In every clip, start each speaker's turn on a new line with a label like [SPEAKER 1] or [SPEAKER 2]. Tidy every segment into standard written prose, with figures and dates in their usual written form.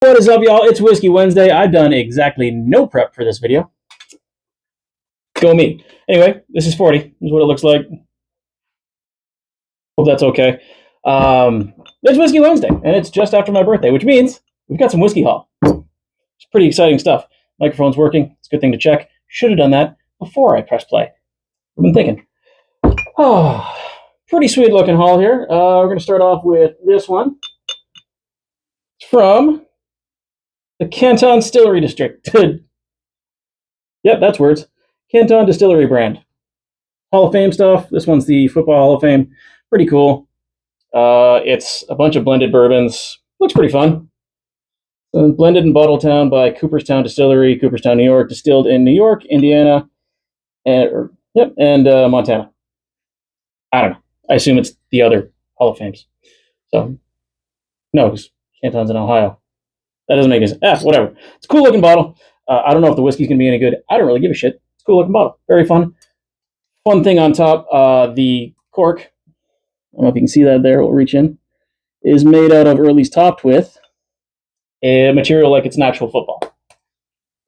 [SPEAKER 1] What is up, y'all? It's Whiskey Wednesday. I've done exactly no prep for this video. Go me. Anyway, this is 40. This is what it looks like. Hope that's okay. It's Whiskey Wednesday, and it's just after my birthday, which means we've got some whiskey haul. It's pretty exciting stuff. Microphone's working. It's a good thing to check. Should have done that before I press play. I've been thinking. Oh, pretty sweet looking haul here. We're going to start off with this one. It's from the Canton Distillery District. Yep, that's words. Canton Distillery brand. Hall of Fame stuff. This one's the Football Hall of Fame. Pretty cool. It's a bunch of blended bourbons. Looks pretty fun. Blended in Bottletown by Cooperstown Distillery, Cooperstown, New York. Distilled in New York, Indiana, and Montana. I don't know. I assume it's the other Hall of Fames. So, no, because Canton's in Ohio. That doesn't make any sense. Whatever. It's a cool looking bottle. I don't know if the whiskey's going to be any good. I don't really give a shit. It's a cool looking bottle. Very fun. Fun thing on top, the cork, I don't know if you can see that there, we'll reach in, is made out of, or at least topped with, a material like it's an actual football.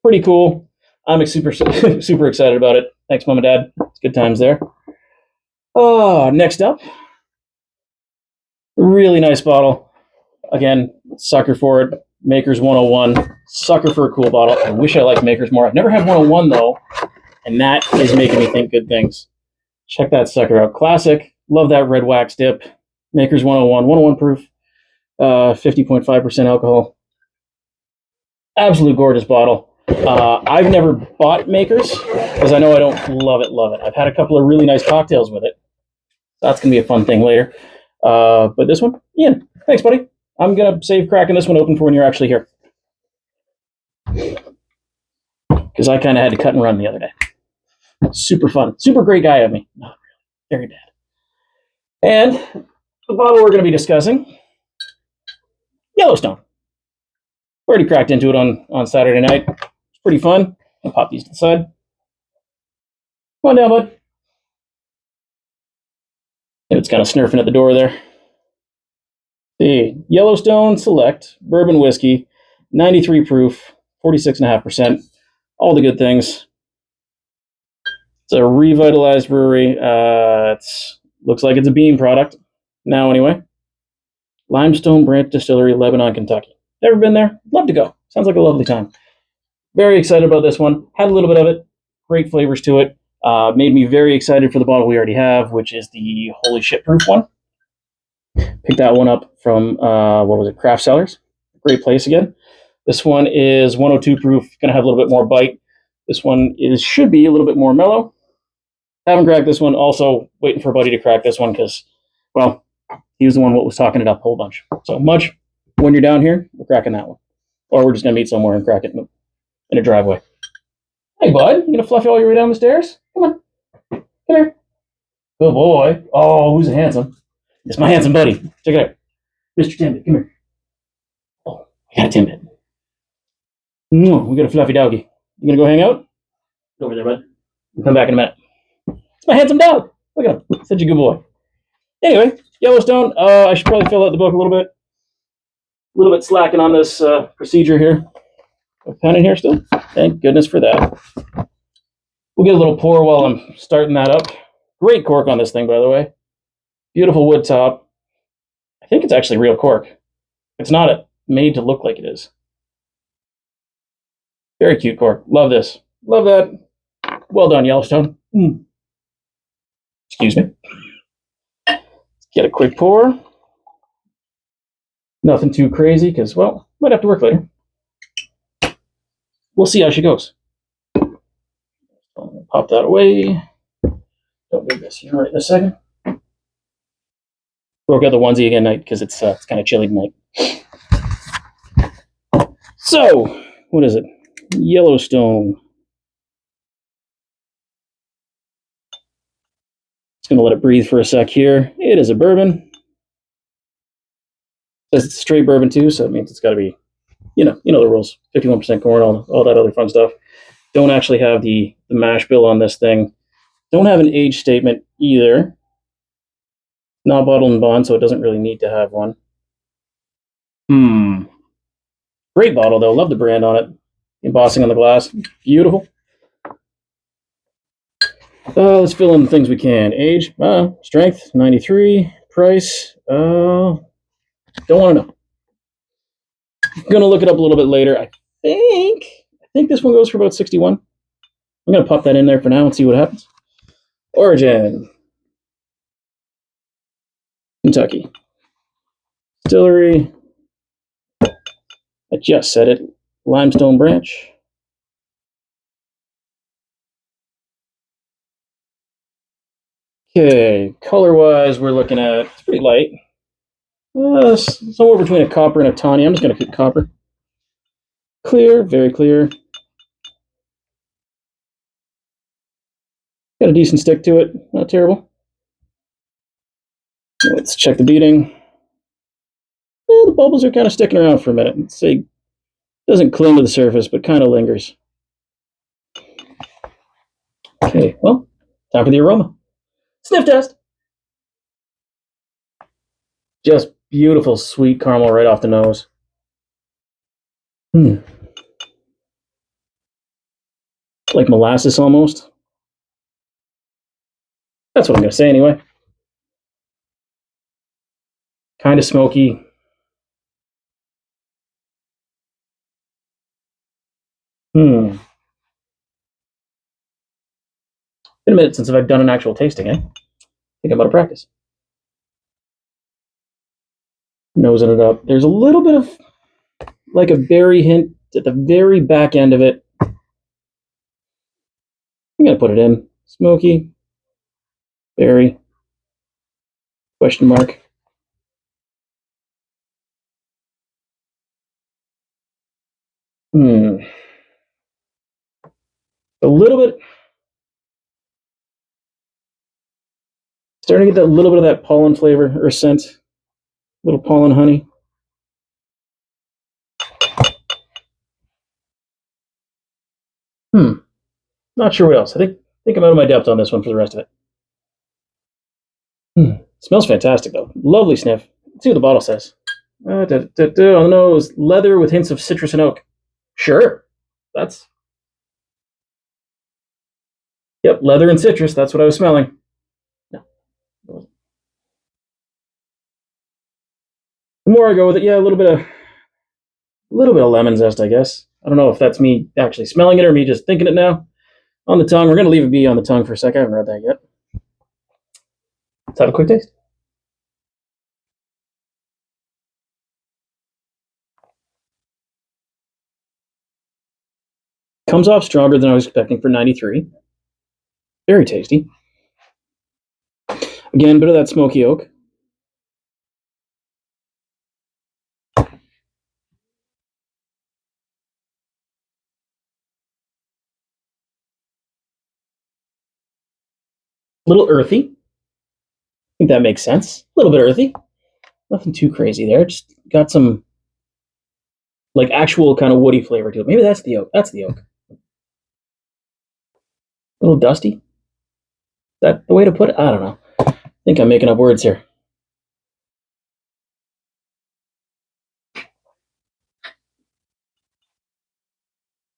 [SPEAKER 1] Pretty cool. I'm super excited about it. Thanks, Mom and Dad. It's good times there. Next up, really nice bottle. Again, sucker for it. Makers 101. Sucker for a cool bottle. I wish I liked Makers more. I've never had 101 though, and that is making me think good things. Check that sucker out. Classic. Love that red wax dip. Makers 101. 101 proof. 50.5% alcohol. Absolute gorgeous bottle. I've never bought Makers because I know I don't love it. I've had a couple of really nice cocktails with it. That's going to be a fun thing later. But this one, Ian, thanks, buddy. I'm going to save cracking this one open for when you're actually here. Because I kind of had to cut and run the other day. Super fun. Super great guy of me. No, very bad. And the bottle we're going to be discussing, Yellowstone. Already cracked into it on Saturday night. It's pretty fun. I'll pop these to the side. Come on down, bud. It's kind of snurfing at the door there. The Yellowstone Select Bourbon Whiskey, 93 proof, 46.5%. All the good things. It's a revitalized brewery. Looks like it's a bean product now, anyway. Limestone Branch Distillery, Lebanon, Kentucky. Never been there. Love to go. Sounds like a lovely time. Very excited about this one. Had a little bit of it. Great flavors to it. Made me very excited for the bottle we already have, which is the Holy Shit Proof one. Picked that one up from, Craft Cellars. Great place again. This one is 102 proof. Going to have a little bit more bite. This one should be a little bit more mellow. Haven't cracked this one. Also waiting for a buddy to crack this one because, well, he was the one that was talking it up a whole bunch. So much, when you're down here, we're cracking that one. Or we're just going to meet somewhere and crack it in a driveway. Hey, bud, you going to fluff all your way down the stairs? Come on. Come here. Good boy. Oh, who's handsome? It's my handsome buddy. Check it out. Mr. Timbit, come here. Oh, I got a Timbit. We got a fluffy doggy. You going to go hang out? Go over there, bud. We'll come back in a minute. It's my handsome dog. Look at him. Such a good boy. Anyway, Yellowstone. I should probably fill out the book a little bit. A little bit slacking on this procedure here. A pen in here still? Thank goodness for that. We'll get a little pour while I'm starting that up. Great cork on this thing, by the way. Beautiful wood top. I think it's actually real cork. It's not made to look like it is. Very cute cork. Love this. Love that. Well done, Yellowstone. Excuse me. Get a quick pour. Nothing too crazy because, well, might have to work later. We'll see how she goes. Pop that away. Don't move this here right in a second. Broke out the onesie again tonight because it's kind of chilly tonight. So, what is it? Yellowstone. Just going to let it breathe for a sec here. It is a bourbon. It says it's straight bourbon too, so it means it's got to be, you know the rules. 51% corn, all that other fun stuff. Don't actually have the mash bill on this thing. Don't have an age statement either. Not bottled and bond, so it doesn't really need to have one. Great bottle, though. Love the brand on it. Embossing on the glass. Beautiful. Let's fill in the things we can. Age, strength, 93. Price, don't want to know. I'm going to look it up a little bit later. I think this one goes for about 61. I'm going to pop that in there for now and see what happens. Origin. Kentucky. Distillery. I just said it. Limestone branch. Okay, color-wise, we're looking at, it's pretty light. Somewhere between a copper and a tawny. I'm just going to pick copper. Clear, very clear. Got a decent stick to it, not terrible. Let's check the beating. The bubbles are kind of sticking around for a minute. Let's see. Doesn't cling to the surface, but kind of lingers. Okay, well, time for the aroma. Sniff test. Just beautiful, sweet caramel right off the nose. Like molasses almost. That's what I'm going to say anyway. Kind of smoky. Been a minute since I've done an actual tasting, eh? I think I'm out of practice. Nosing it up. There's a little bit of like a berry hint at the very back end of it. I'm going to put it in. Smoky. Berry. Question mark. A little bit. Starting to get that little bit of that pollen flavor or scent. Little pollen honey. Not sure what else. I think I'm out of my depth on this one for the rest of it. Smells fantastic though. Lovely sniff. Let's see what the bottle says. On the nose, leather with hints of citrus and oak. Sure. That's... Yep, leather and citrus. That's what I was smelling. No. The more I go with it, yeah, a little bit of lemon zest, I guess. I don't know if that's me actually smelling it or me just thinking it now. On the tongue, we're going to leave it be on the tongue for a sec. I haven't read that yet. Let's have a quick taste. Comes off stronger than I was expecting for 93. Very tasty. Again, a bit of that smoky oak. A little earthy. I think that makes sense. A little bit earthy. Nothing too crazy there. Just got some like actual kind of woody flavor to it. Maybe that's the oak. That's the oak. A little dusty. Is that the way to put it? I don't know. I think I'm making up words here.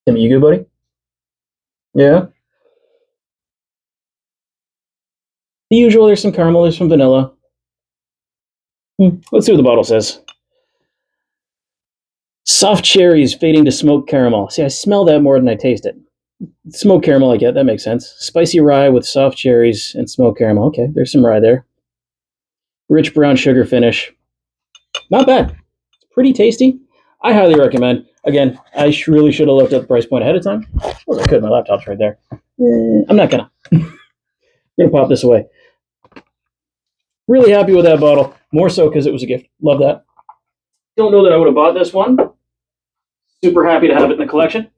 [SPEAKER 1] Timmy, you good, buddy? Yeah. The usual, there's some caramel, there's some vanilla. Let's see what the bottle says. Soft cherries fading to smoked caramel. See, I smell that more than I taste it. Smoked caramel, I get. That makes sense. Spicy rye with soft cherries and smoked caramel. Okay, there's some rye there. Rich brown sugar finish. Not bad. It's pretty tasty. I highly recommend. Again, I really should have looked at the price point ahead of time. Well, I could. My laptop's right there. I'm not gonna. I'm gonna pop this away. Really happy with that bottle. More so because it was a gift. Love that. Don't know that I would have bought this one. Super happy to have it in the collection.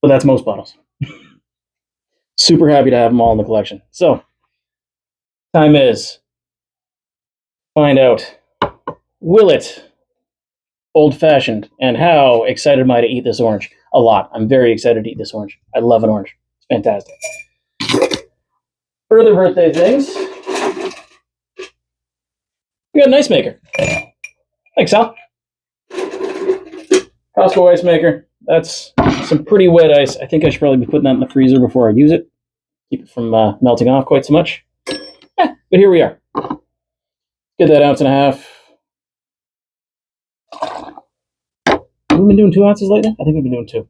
[SPEAKER 1] But that's most bottles. Super happy to have them all in the collection. So, time is find out, will it old-fashioned, and how excited am I to eat this orange? A lot. I'm very excited to eat this orange. I love an orange. It's fantastic. Further birthday things. We got an ice maker. Thanks, Sal. Costco ice maker. That's some pretty wet ice. I think I should probably be putting that in the freezer before I use it. Keep it from melting off quite so much. But here we are. Get that 1.5 ounces. Have we been doing 2 ounces lately? I think we've been doing 2.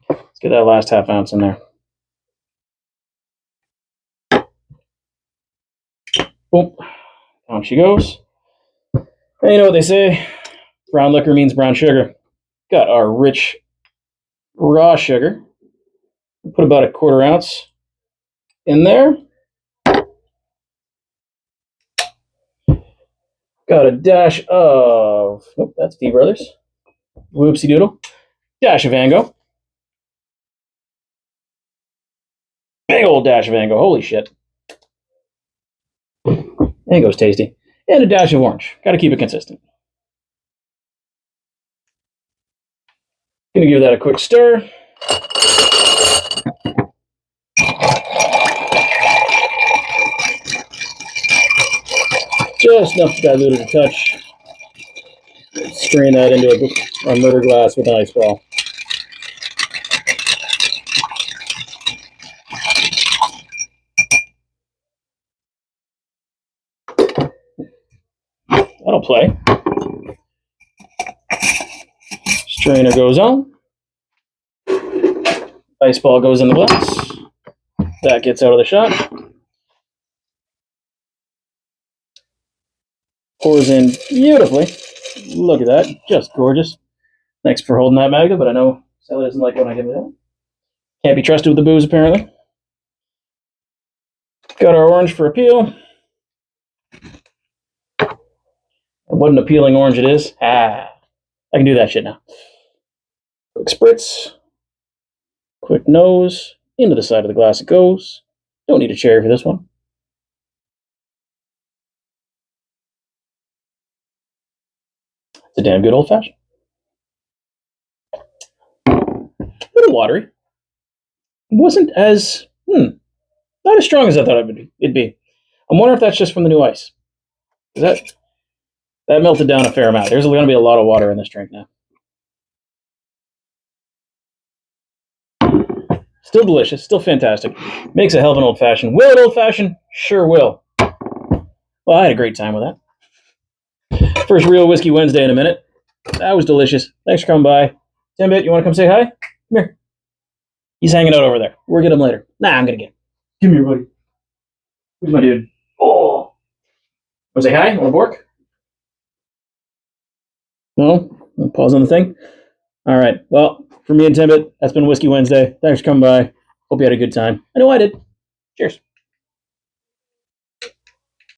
[SPEAKER 1] Let's get that last 1/2 ounce in there. Boom. Down she goes. And you know what they say? Brown liquor means brown sugar. Got our rich raw sugar. Put about 1/4 ounce in there. Got a dash of, oh, that's V Brothers. Whoopsie doodle. Dash of Ango. Big old dash of Ango. Holy shit. Ango's tasty. And a dash of orange. Got to keep it consistent. Gonna give that a quick stir. Just enough to dilute it a touch. Strain that into a murder glass with an ice ball. That'll play. Strainer goes on. Ice ball goes in the glass. That gets out of the shot. Pours in beautifully. Look at that. Just gorgeous. Thanks for holding that, Magda, but I know Sally doesn't like when I give it that. Can't be trusted with the booze, apparently. Got our orange for a peel. And what an appealing orange it is. I can do that shit now. Quick spritz. Quick nose. Into the side of the glass it goes. Don't need a cherry for this one. It's a damn good old fashioned. A little watery. Wasn't as, not as strong as I thought it'd be. I'm wondering if that's just from the new ice. That melted down a fair amount. There's going to be a lot of water in this drink now. Still delicious. Still fantastic. Makes a hell of an old fashioned. Will it old fashioned? Sure will. Well, I had a great time with that. First real Whiskey Wednesday in a minute. That was delicious. Thanks for coming by. Timbit, you want to come say hi? Come here. He's hanging out over there. We'll get him later. Nah, I'm going to get him. Come here, buddy. Who's my dude? Oh. Want to say hi? Want to bork? No? I'll pause on the thing. All right. Well, for me and Timbit, that's been Whiskey Wednesday. Thanks for coming by. Hope you had a good time. I know I did. Cheers.